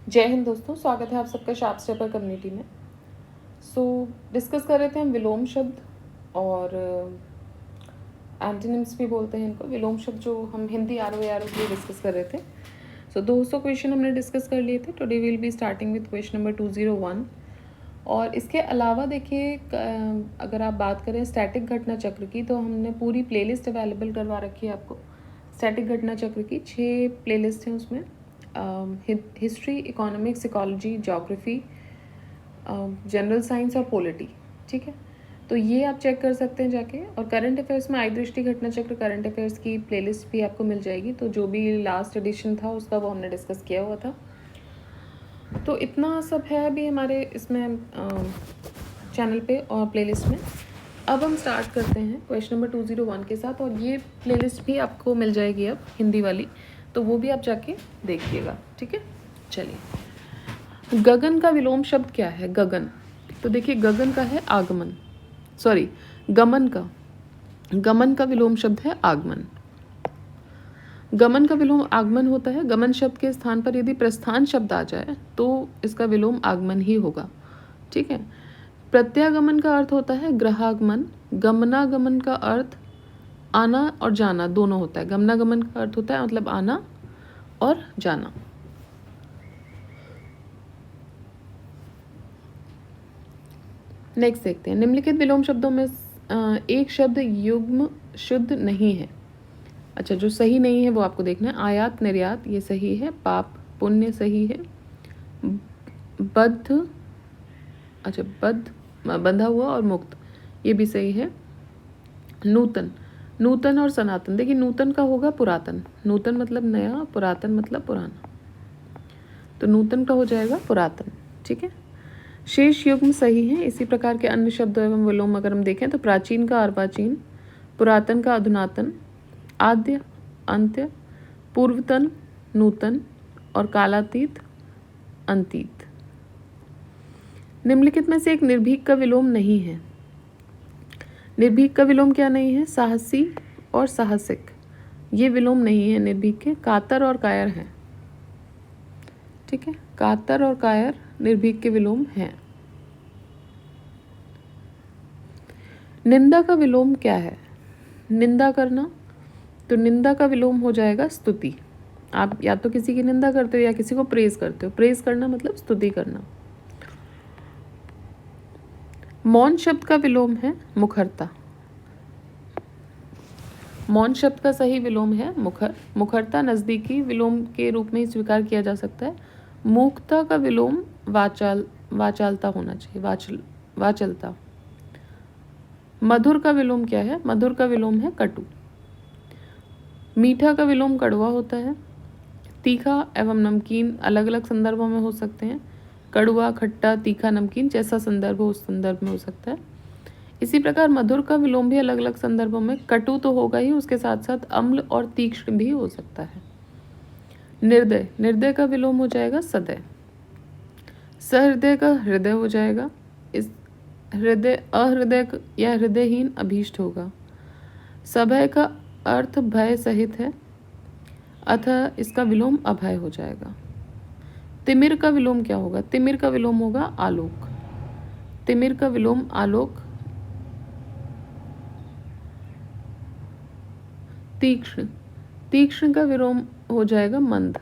जय हिंद दोस्तों, स्वागत है आप सबका शार्प स्टेपर कम्युनिटी में। डिस्कस कर रहे थे हम विलोम शब्द और एंटोनिम्स भी बोलते हैं इनको। विलोम शब्द जो हम हिंदी आर ओ के लिए डिस्कस कर रहे थे। 200 क्वेश्चन हमने डिस्कस कर लिए थे। Today will be starting with question number 201। और इसके अलावा देखिए, अगर आप बात करें स्टैटिक घटना चक्र की, तो हमने पूरी प्लेलिस्ट अवेलेबल करवा रखी है आपको। स्टैटिक घटना चक्र की 6 प्लेलिस्ट हैं उसमें। History, economics, ecology, geography, general science और पॉलिटी। ठीक है, तो ये आप चेक कर सकते हैं जाके। और करंट अफेयर्स में आई दृष्टि घटना चक्र करंट अफेयर्स की प्लेलिस्ट भी आपको मिल जाएगी। तो जो भी लास्ट एडिशन था उसका वो हमने डिस्कस किया हुआ था। तो इतना सब है अभी हमारे इसमें चैनल पे और प्लेलिस्ट में। अब हम स्टार्ट करते हैं क्वेश्चन नंबर 201 के साथ। और ये प्लेलिस्ट भी आपको मिल जाएगी अब हिंदी वाली, तो वो भी आप जाके देखिएगा। ठीक है, चलिए। गगन का विलोम शब्द क्या है? गगन। तो देखिए, गगन का है आगमन, सॉरी गमन का। गमन का विलोम शब्द है आगमन। गमन का विलोम आगमन होता है। गमन शब्द के स्थान पर यदि प्रस्थान शब्द आ जाए तो इसका विलोम आगमन ही होगा। ठीक है। प्रत्यागमन का अर्थ होता है ग्रहागमन। गमनागमन का अर्थ आना और जाना दोनों होता है। गमनागमन का अर्थ होता है मतलब आना और जाना। नेक्स्ट देखते हैं, निम्नलिखित विलोम शब्दों में एक शब्द युग्म शुद्ध नहीं है। अच्छा, जो सही नहीं है वो आपको देखना है। आयात निर्यात ये सही है। पाप पुण्य सही है। बद्ध, अच्छा बद्ध बंधा हुआ और मुक्त ये भी सही है। नूतन, नूतन और सनातन। देखिए, नूतन का होगा पुरातन। नूतन मतलब नया, पुरातन मतलब पुराना। तो नूतन का हो जाएगा पुरातन। ठीक है। शेष युग्म सही है। इसी प्रकार के अन्य शब्द एवं विलोम अगर हम देखें तो प्राचीन का अर्वाचीन, पुरातन का अधुनातन, आद्य अंत्य, पूर्वतन नूतन और कालातीत अंतीत। निम्नलिखित में से एक निर्भीक का विलोम नहीं है। निर्भीक का विलोम क्या नहीं है? साहसी और साहसिक, ये विलोम नहीं है निर्भीक के। कातर और कायर हैं। ठीक है, कातर और कायर निर्भीक के विलोम हैं। निंदा का विलोम क्या है? निंदा करना, तो निंदा का विलोम हो जाएगा स्तुति। आप या तो किसी की निंदा करते हो या किसी को प्रेज करते हो। प्रेज करना मतलब स्तुति करना। मौन शब्द का विलोम है मुखरता। मौन शब्द का सही विलोम है मुखर। मुखरता नज़दीकी विलोम के रूप में ही स्वीकार किया जा सकता है। मूकता का विलोम वाचालता होना चाहिए, वाचलता। मधुर का विलोम क्या है? मधुर का विलोम है कटु। मीठा का विलोम कड़वा होता है। तीखा एवं नमकीन अलग अलग संदर्भों में हो सकते हैं। कड़वा, खट्टा, तीखा, नमकीन जैसा संदर्भ हो उस संदर्भ में हो सकता है। इसी प्रकार मधुर का विलोम भी अलग अलग संदर्भों में कटु तो होगा ही, उसके साथ साथ अम्ल और तीक्ष्ण भी हो सकता है। निर्दय, निर्दय का विलोम हो जाएगा सदय। सहृदय का हृदय हो जाएगा। इस हृदय अहृदय या हृदयहीन अभीष्ट होगा। सभय का अर्थ भय सहित है, अतः इसका विलोम अभय हो जाएगा। तिमिर का विलोम क्या होगा? तिमिर का विलोम होगा आलोक। तिमिर का विलोम आलोक। तीक्ष्ण, तीक्ष्ण का विलोम हो जाएगा मंद।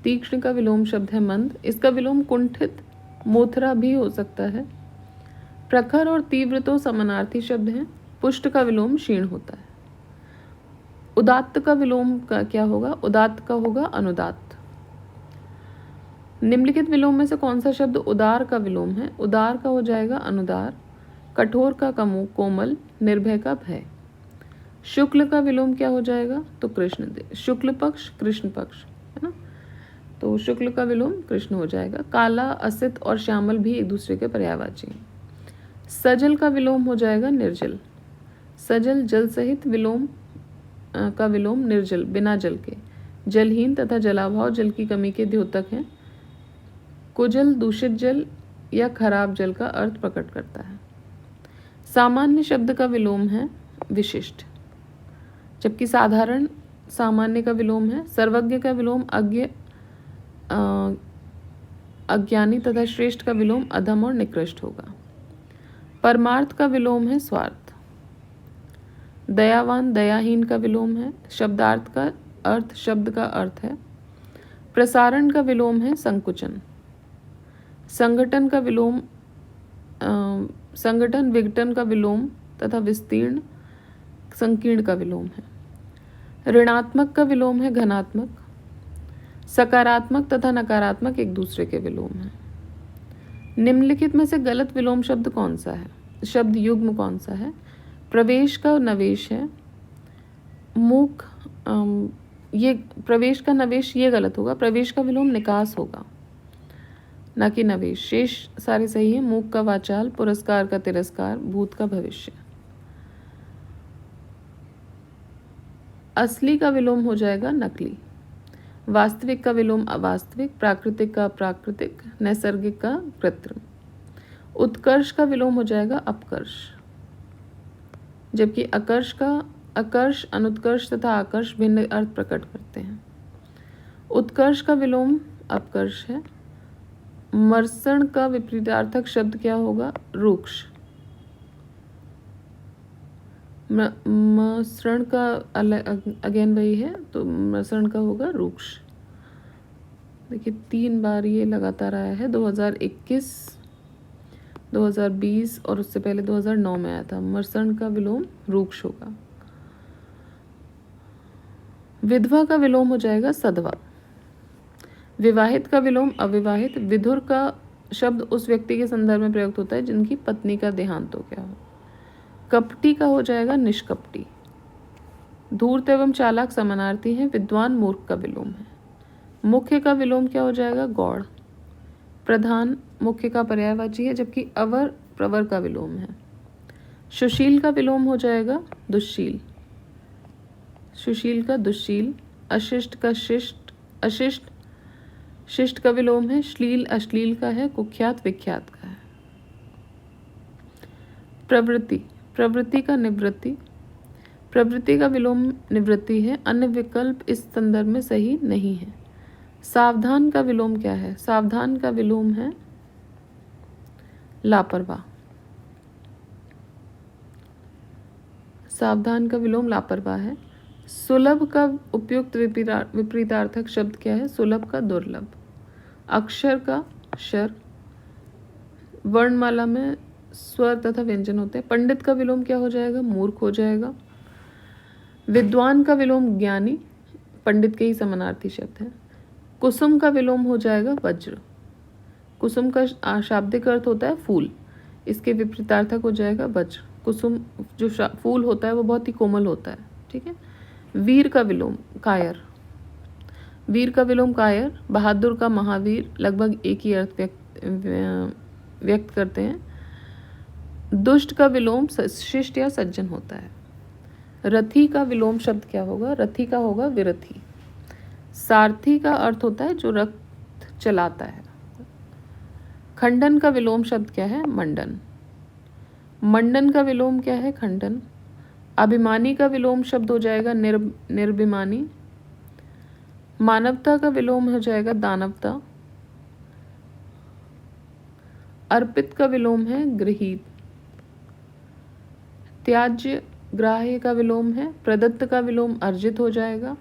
तीक्ष्ण का विलोम शब्द है मंद। इसका विलोम कुंठित, मोथरा भी हो सकता है। प्रखर और तीव्र तो समानार्थी शब्द हैं। पुष्ट का विलोम क्षीण होता है। उदात्त का विलोम का क्या होगा? उदात्त का होगा अनुदात्त। निम्नलिखित विलोम में से कौन सा शब्द उदार का विलोम है? उदार का हो जाएगा अनुदार। कठोर का कोमल। निर्भय का भय। शुक्ल का विलोम क्या हो जाएगा? तो कृष्ण। शुक्ल पक्ष कृष्ण पक्ष है ना, तो शुक्ल का विलोम कृष्ण हो जाएगा। काला, असित और श्यामल भी एक दूसरे के पर्यायवाची हैं। सजल का विलोम हो जाएगा निर्जल। सजल जल सहित, विलोम का विलोम निर्जल बिना जल के। जलहीन तथा जलाभाव जल की कमी के द्योतक हैं। कुजल दूषित जल या खराब जल का अर्थ प्रकट करता है। सामान्य शब्द का विलोम है विशिष्ट, जबकि साधारण सामान्य का विलोम है। सर्वज्ञ का विलोम अज्ञ अज्ञानी तथा श्रेष्ठ का विलोम अधम और निकृष्ट होगा। परमार्थ का विलोम है स्वार्थ। दयावान दयाहीन का विलोम है। शब्दार्थ का अर्थ शब्द का अर्थ है। प्रसारण का विलोम है संकुचन। संगठन का विलोम संगठन विघटन का विलोम तथा विस्तीर्ण संकीर्ण का विलोम है। ऋणात्मक का विलोम है घनात्मक। सकारात्मक तथा नकारात्मक एक दूसरे के विलोम है। निम्नलिखित में से गलत विलोम शब्द कौन सा है? शब्द युग्म कौन सा है? प्रवेश का नवेश है। मूक ये प्रवेश का नवेश ये गलत होगा। प्रवेश का विलोम निकास होगा ना कि नवेश। शेष सारे सही है। मूक का वाचाल, पुरस्कार का तिरस्कार, भूत का भविष्य। असली का विलोम हो जाएगा नकली। वास्तविक का विलोम अवास्तविक, प्राकृतिक का अप्राकृतिक, नैसर्गिक का कृत्रिम। उत्कर्ष का विलोम हो जाएगा अपकर्ष, जबकि अकर्ष, अनुत्कर्ष तथा आकर्ष भिन्न अर्थ प्रकट करते हैं। उत्कर्ष का विलोम अपकर्ष है। मर्सण का विपरीतार्थक शब्द क्या होगा? रूक्ष। मसरण का अगेन वही है, तो मसरण का होगा रूक्ष। देखिए 3 बार ये लगातार आया है। 2021, 2020 और उससे पहले 2009 में आया था। मर्सण का विलोम रूक्ष होगा। विधवा का विलोम हो जाएगा सधवा। विवाहित का विलोम अविवाहित। विधुर का शब्द उस व्यक्ति के संदर्भ में प्रयुक्त होता है जिनकी पत्नी का देहांत हो गया हो। कपटी का हो जाएगा निष्कपटी। धूर्त एवं चालाक समानार्थी हैं। विद्वान मूर्ख का विलोम है। मुख्य का विलोम क्या हो जाएगा? गौड़। प्रधान मुख्य का पर्यायवाची है, जबकि अवर प्रवर का विलोम है। सुशील का विलोम हो जाएगा दुश्शील। सुशील का दुश्शील। अशिष्ट का शिष्ट, अशिष्ट। शिष्ट का विलोम है श्लील, अश्लील का है। कुख्यात विख्यात का है। प्रवृत्ति, प्रवृत्ति का निवृत्ति। प्रवृत्ति का विलोम निवृत्ति है। अन्य विकल्प इस संदर्भ में सही नहीं है। सावधान का विलोम क्या है? सावधान का विलोम है लापरवाह। सावधान का विलोम लापरवाह है। सुलभ का उपयुक्त विपरीतार्थक शब्द क्या है? सुलभ का दुर्लभ। अक्षर का शर। वर्णमाला में स्वर तथा व्यंजन होते हैं। पंडित का विलोम क्या हो जाएगा? मूर्ख हो जाएगा। विद्वान का विलोम ज्ञानी, पंडित के ही समानार्थी शब्द है। कुसुम का विलोम हो जाएगा वज्र। कुसुम का शाब्दिक अर्थ होता है फूल, इसके विपरीतार्थक हो जाएगा वज्र। कुसुम जो फूल होता है वो बहुत ही कोमल होता है, ठीक है। वीर का विलोम कायर। वीर का विलोम कायर। बहादुर का महावीर, लगभग एक ही अर्थ व्यक्त करते हैं। दुष्ट का विलोम शिष्ट या सज्जन होता है। रथी का विलोम शब्द क्या होगा? रथी का होगा विरथी। सारथी का अर्थ होता है जो रथ चलाता है। खंडन का विलोम शब्द क्या है? मंडन। मंडन का विलोम क्या है? खंडन। अभिमानी का विलोम शब्द हो जाएगा निर्भिमानी। मानवता का विलोम हो जाएगा दानवता। अर्पित का विलोम है गृहीत। त्याज्य ग्राह्य का विलोम है। प्रदत्त का विलोम अर्जित हो जाएगा।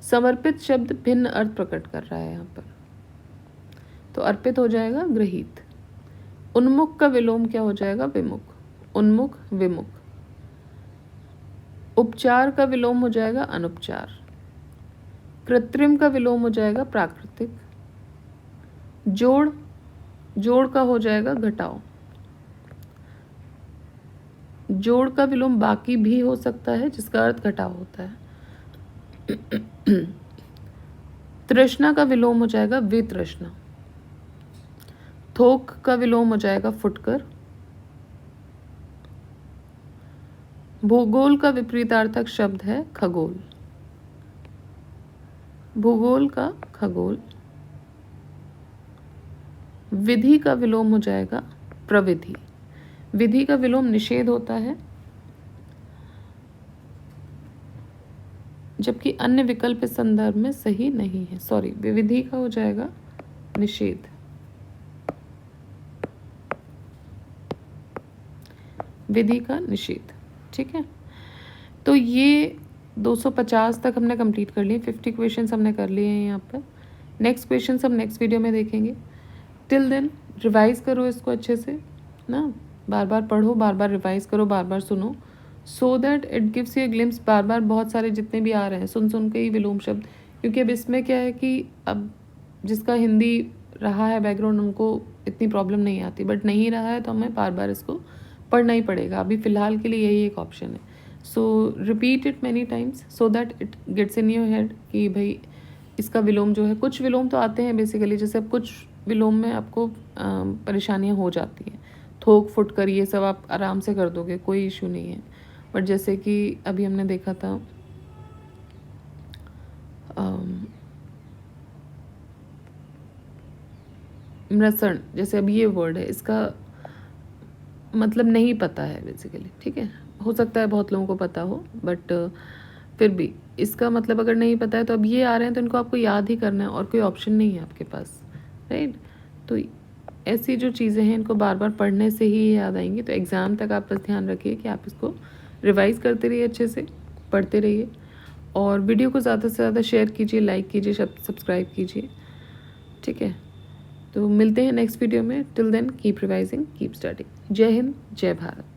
समर्पित शब्द भिन्न अर्थ प्रकट कर रहा है यहाँ पर, तो अर्पित हो जाएगा गृहीत। उन्मुख का विलोम क्या हो जाएगा? विमुख। उन्मुख विमुख। उपचार का विलोम हो जाएगा अनुपचार। कृत्रिम का विलोम हो जाएगा प्राकृतिक। जोड़, जोड़ का हो जाएगा घटाओ। जोड़ का विलोम बाकी भी हो सकता है, जिसका अर्थ घटाव होता है। तृष्णा का विलोम हो जाएगा वितृष्णा। थोक का विलोम हो जाएगा फुटकर। भूगोल का विपरीतार्थक शब्द है खगोल। भूगोल का खगोल। विधि का विलोम हो जाएगा प्रविधि। विधि का विलोम निषेध होता है, जबकि अन्य विकल्प इस संदर्भ में सही नहीं है। सॉरी, विविधि का हो जाएगा निषेध। विधि का निषेध। ठीक है, तो ये 250 तक हमने कंप्लीट कर लिए, 50 क्वेश्चंस हमने कर लिए हैं यहाँ पर। नेक्स्ट क्वेश्चन हम नेक्स्ट वीडियो में देखेंगे। टिल देन रिवाइज़ करो इसको अच्छे से ना, बार बार पढ़ो, बार बार रिवाइज़ करो, बार बार सुनो, so that it gives you glimpse. बार बार बहुत सारे जितने भी आ रहे हैं सुन सुन के ही विलोम शब्द, क्योंकि अब इसमें क्या है कि अब जिसका हिंदी रहा है बैकग्राउंड उनको इतनी प्रॉब्लम नहीं आती, बट नहीं रहा है तो हमें बार बार इसको पढ़ना ही पड़ेगा। अभी फ़िलहाल के लिए यही एक ऑप्शन है। So repeat it many times so that it gets in your head कि भाई इसका विलोम जो है, कुछ विलोम तो आते हैं बेसिकली, जैसे अब कुछ विलोम में आपको परेशानियाँ हो जाती हैं, थोक फुट कर ये सब आप आराम से कर दोगे, कोई इशू नहीं है। बट जैसे कि अभी हमने देखा था मृसण, जैसे अब ये वर्ड है, इसका मतलब नहीं पता है बेसिकली। ठीक है, हो सकता है बहुत लोगों को पता हो, बट फिर भी इसका मतलब अगर नहीं पता है तो अब ये आ रहे हैं तो इनको आपको याद ही करना है और कोई ऑप्शन नहीं है आपके पास, राइट। तो ऐसी जो चीज़ें हैं इनको बार बार पढ़ने से ही याद आएंगी। तो एग्ज़ाम तक आप बस ध्यान रखिए कि आप इसको रिवाइज़ करते रहिए, अच्छे से पढ़ते रहिए, और वीडियो को ज़्यादा से ज़्यादा शेयर कीजिए, लाइक कीजिए, सब्सक्राइब कीजिए। ठीक है, तो मिलते हैं नेक्स्ट वीडियो में। Till then keep revising, keep studying. Jai Hind, जय भारत।